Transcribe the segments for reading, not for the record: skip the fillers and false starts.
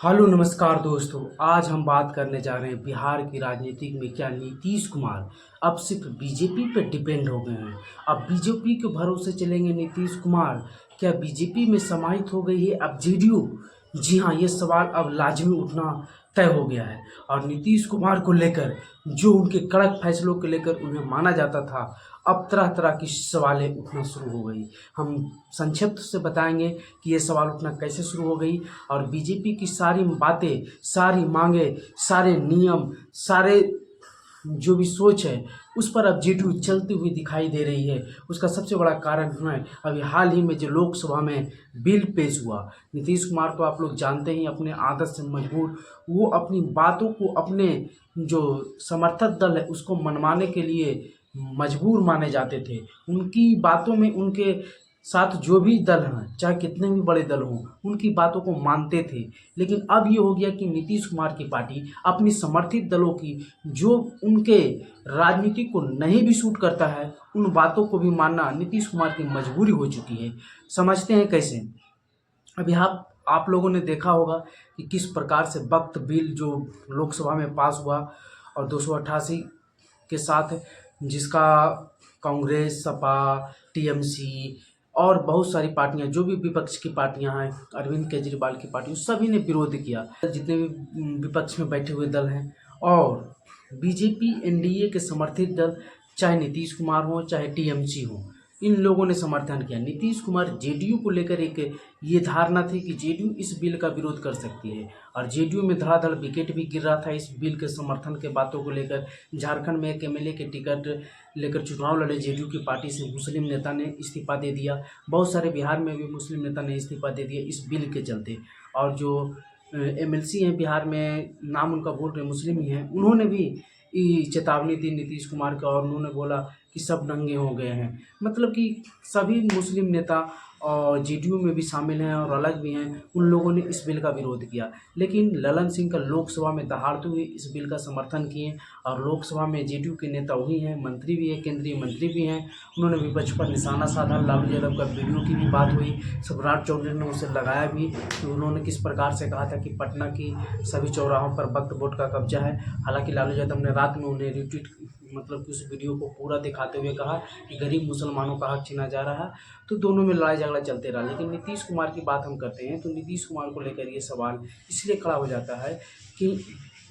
Hello नमस्कार दोस्तों। आज हम बात करने जा रहे हैं बिहार की राजनीति में क्या नीतीश कुमार अब सिर्फ बीजेपी पर डिपेंड हो गए हैं। अब बीजेपी के भरोसे चलेंगे नीतीश कुमार, क्या बीजेपी में समाहित हो गई है अब जेडीयू? जी हाँ, ये सवाल अब लाजमी उठना तय हो गया है। और नीतीश कुमार को लेकर जो उनके कड़क फैसलों को लेकर उन्हें माना जाता था, अब तरह तरह की सवालें उठना शुरू हो गई। हम संक्षिप्त से बताएंगे कि ये सवाल उठना कैसे शुरू हो गई और बीजेपी की सारी बातें, सारी मांगे, सारे नियम, सारे जो भी सोच है उस पर अब जेडीयू चलती हुई दिखाई दे रही है। उसका सबसे बड़ा कारण है अभी हाल ही में जो लोकसभा में बिल पेश हुआ। नीतीश कुमार तो आप लोग जानते ही अपने आदत से मजबूर, वो अपनी बातों को अपने जो समर्थक दल है उसको मनवाने के लिए मजबूर माने जाते थे। उनकी बातों में उनके साथ जो भी दल हैं, चाहे कितने भी बड़े दल हों, उनकी बातों को मानते थे। लेकिन अब ये हो गया कि नीतीश कुमार की पार्टी अपनी समर्थित दलों की जो उनके राजनीति को नहीं भी सूट करता है, उन बातों को भी मानना नीतीश कुमार की मजबूरी हो चुकी है। समझते हैं कैसे? अभी आप लोगों ने देखा होगा कि किस प्रकार से वक्त बिल जो लोकसभा में पास हुआ और 288 के साथ, जिसका कांग्रेस, सपा, टीएमसी और बहुत सारी पार्टियां, जो भी विपक्ष की पार्टियां हैं, अरविंद केजरीवाल की पार्टी, सभी ने विरोध किया। जितने भी विपक्ष में बैठे हुए दल हैं और बीजेपी एनडीए के समर्थित दल, चाहे नीतीश कुमार हो चाहे टीएमसी हो, इन लोगों ने समर्थन किया। नीतीश कुमार जेडीयू को लेकर एक ये धारणा थी कि जेडीयू इस बिल का विरोध कर सकती है और जेडीयू में धड़ाधड़ विकेट भी गिर रहा था इस बिल के समर्थन के बातों को लेकर। झारखंड में एक एमएलए के टिकट लेकर चुनाव लड़े जेडीयू की पार्टी से मुस्लिम नेता ने इस्तीफा दे दिया। बहुत सारे बिहार में भी मुस्लिम नेता ने इस्तीफा दे दिया इस बिल के चलते। और जो एमएलसी हैं बिहार में, नाम उनका भूल रहे, मुस्लिम ही हैं, उन्होंने भी चेतावनी दी नीतीश कुमार को और उन्होंने बोला कि सब दंगे हो गए हैं। मतलब कि सभी मुस्लिम नेता और जेडीयू में भी शामिल हैं और अलग भी हैं, उन लोगों ने इस बिल का विरोध किया। लेकिन ललन सिंह का लोकसभा में दहाड़ते हुए इस बिल का समर्थन किए और लोकसभा में जेडीयू के नेता वही हैं, मंत्री भी हैं, केंद्रीय मंत्री भी हैं, उन्होंने विपक्ष पर निशाना साधा। लालू यादव का वीडियो की भी बात हुई, सम्राट चौधरी ने उसे लगाया भी कि उन्होंने किस प्रकार से कहा था कि पटना की सभी चौराहों पर वक्फ बोर्ड का कब्जा है। हालांकि लालू यादव ने रात में उन्हें रिट्वीट, मतलब कि उस वीडियो को पूरा दिखाते हुए कहा कि गरीब मुसलमानों का हक छीना जा रहा है। तो दोनों में लड़ाई झगड़ा चलते रहा। लेकिन नीतीश कुमार की बात हम करते हैं तो नीतीश कुमार को लेकर ये सवाल इसलिए खड़ा हो जाता है कि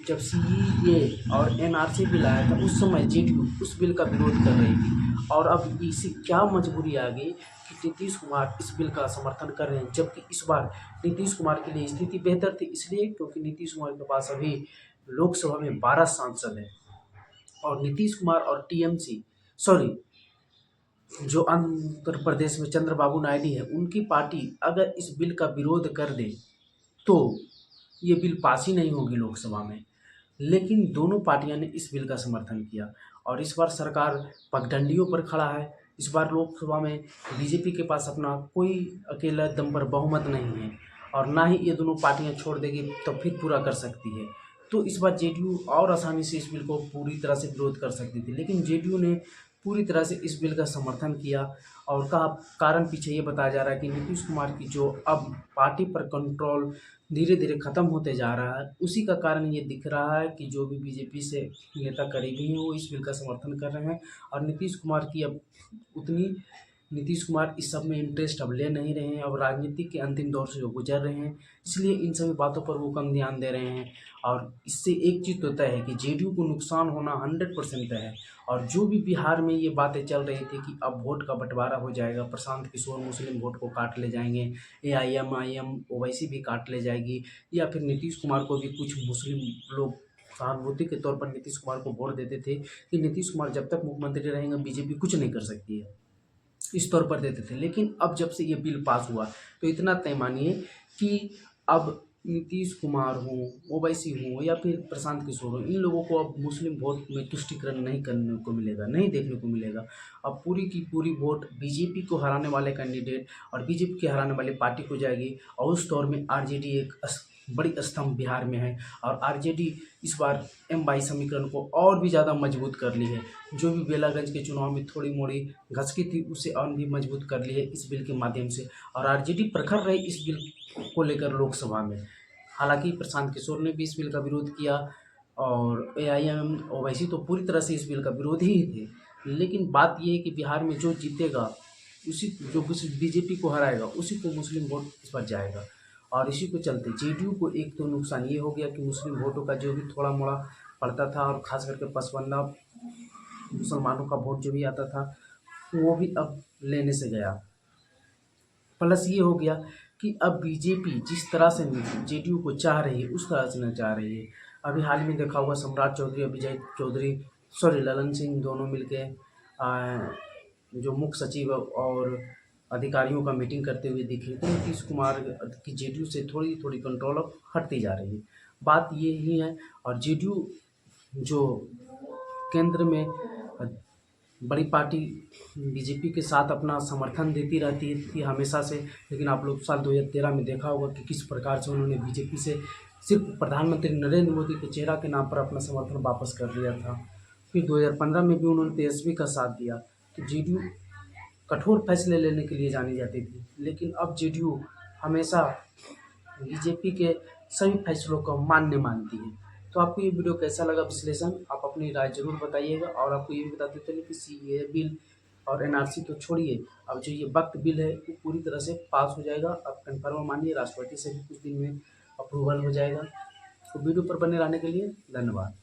जब सीएए और एनआरसी बिल आया था उस समय जेडीयू उस बिल का विरोध कर रही थी और अब इसी क्या मजबूरी आ गई कि नीतीश कुमार इस बिल का समर्थन कर रहे हैं। जबकि इस बार नीतीश कुमार के लिए स्थिति बेहतर थी, इसलिए क्योंकि नीतीश कुमार के पास अभी लोकसभा में 12 सांसद हैं और नीतीश कुमार और टीएमसी, सॉरी, जो आंध्र प्रदेश में चंद्रबाबू नायडू है, उनकी पार्टी अगर इस बिल का विरोध कर दे तो ये बिल पास ही नहीं होगी लोकसभा में। लेकिन दोनों पार्टियां ने इस बिल का समर्थन किया और इस बार सरकार पगडंडियों पर खड़ा है। इस बार लोकसभा में बीजेपी के पास अपना कोई अकेला दम पर बहुमत नहीं है और ना ही ये दोनों पार्टियां छोड़ देगी तो फिर पूरा कर सकती है। तो इस बार जेडीयू और आसानी से इस बिल को पूरी तरह से विरोध कर सकती थी, लेकिन जेडीयू ने पूरी तरह से इस बिल का समर्थन किया। और का कारण पीछे ये बताया जा रहा है कि नीतीश कुमार की जो अब पार्टी पर कंट्रोल धीरे धीरे ख़त्म होते जा रहा है, उसी का कारण ये दिख रहा है कि जो भी बीजेपी से नेता करीबी हैं वो इस बिल का समर्थन कर रहे हैं और नीतीश कुमार की अब उतनी नीतीश कुमार इस सब में इंटरेस्ट अब ले नहीं रहे हैं। अब राजनीति के अंतिम दौर से वो गुजर रहे हैं, इसलिए इन सभी बातों पर वो कम ध्यान दे रहे हैं। और इससे एक चीज़ तो तय है कि जेडीयू को नुकसान होना 100% तय है। और जो भी बिहार में ये बातें चल रही थी कि अब वोट का बंटवारा हो जाएगा, प्रशांत किशोर मुस्लिम वोट को काट ले जाएंगे, एआईएम ओवैसी भी काट ले जाएगी, या फिर नीतीश कुमार को भी कुछ मुस्लिम लोग सहानुभूति के तौर पर नीतीश कुमार को वोट देते थे कि नीतीश कुमार जब तक मुख्यमंत्री रहेंगे बीजेपी कुछ नहीं कर सकती है, इस तौर पर देते थे। लेकिन अब जब से ये बिल पास हुआ तो इतना तय मानिए कि अब नीतीश कुमार हों, ओवैसी हों या फिर प्रशांत किशोर हों, इन लोगों को अब मुस्लिम वोट में तुष्टिकरण नहीं करने को मिलेगा, नहीं देखने को मिलेगा। अब पूरी की पूरी वोट बीजेपी को हराने वाले कैंडिडेट और बीजेपी के हराने वाली पार्टी को जाएगी। और उस दौर में आरजेडी एक बड़ी स्तंभ बिहार में है और आरजेडी इस बार M22 समीकरण को और भी ज़्यादा मजबूत कर ली है। जो भी बेलागंज के चुनाव में थोड़ी मोड़ी घसकी थी उसे और भी मजबूत कर ली है इस बिल के माध्यम से। और आरजेडी प्रखर रही इस बिल को लेकर लोकसभा में। हालांकि प्रशांत किशोर ने भी इस बिल का विरोध किया और एआईएम ओवैसी तो पूरी तरह से इस बिल का विरोधी ही थे। लेकिन बात ये है कि बिहार में जो जीतेगा, उसी जो बीजेपी को हराएगा, उसी को मुस्लिम वोट इस पर जाएगा। और इसी को चलते जेडीयू को एक तो नुकसान ये हो गया कि मुस्लिम वोटों का जो भी थोड़ा मोड़ा पड़ता था, और खास करके पसमानदा मुसलमानों का वोट जो भी आता था, वो भी अब लेने से गया। प्लस ये हो गया कि अब बीजेपी जिस तरह से जेडीयू को चाह रही है, उस तरह से न चाह रही है। अभी हाल में देखा होगा, सम्राट चौधरी और विजय चौधरी, सॉरी ललन सिंह, दोनों मिलके जो मुख्य सचिव और अधिकारियों का मीटिंग करते हुए दिखे। तो नीतीश कुमार की जेडीयू से थोड़ी थोड़ी कंट्रोल अब हटती जा रही है। बात ये ही है। और जेडीयू जो केंद्र में बड़ी पार्टी बीजेपी के साथ अपना समर्थन देती रहती थी हमेशा से, लेकिन आप लोग साल 2013 में देखा होगा कि किस प्रकार से उन्होंने बीजेपी से सिर्फ प्रधानमंत्री नरेंद्र मोदी के चेहरा के नाम पर अपना समर्थन वापस कर लिया था। फिर 2015 में भी उन्होंने तेजस्वी का साथ दिया। तो जेडीयू कठोर फैसले लेने के लिए जानी जाती थी, लेकिन अब जेडीयू हमेशा बीजेपी के सभी फैसलों को मान्य मानती है। तो आपको ये वीडियो कैसा लगा विश्लेषण, आप अपनी राय जरूर बताइएगा। और आपको ये भी बताते चलिए कि सीएए बिल और एनआरसी तो छोड़िए, अब जो ये वक्त बिल है वो पूरी तरह से पास हो जाएगा। अब कन्फर्म मानिए, राष्ट्रपति से भी कुछ दिन में अप्रूवल हो जाएगा। तो वीडियो पर बने रहने के लिए धन्यवाद।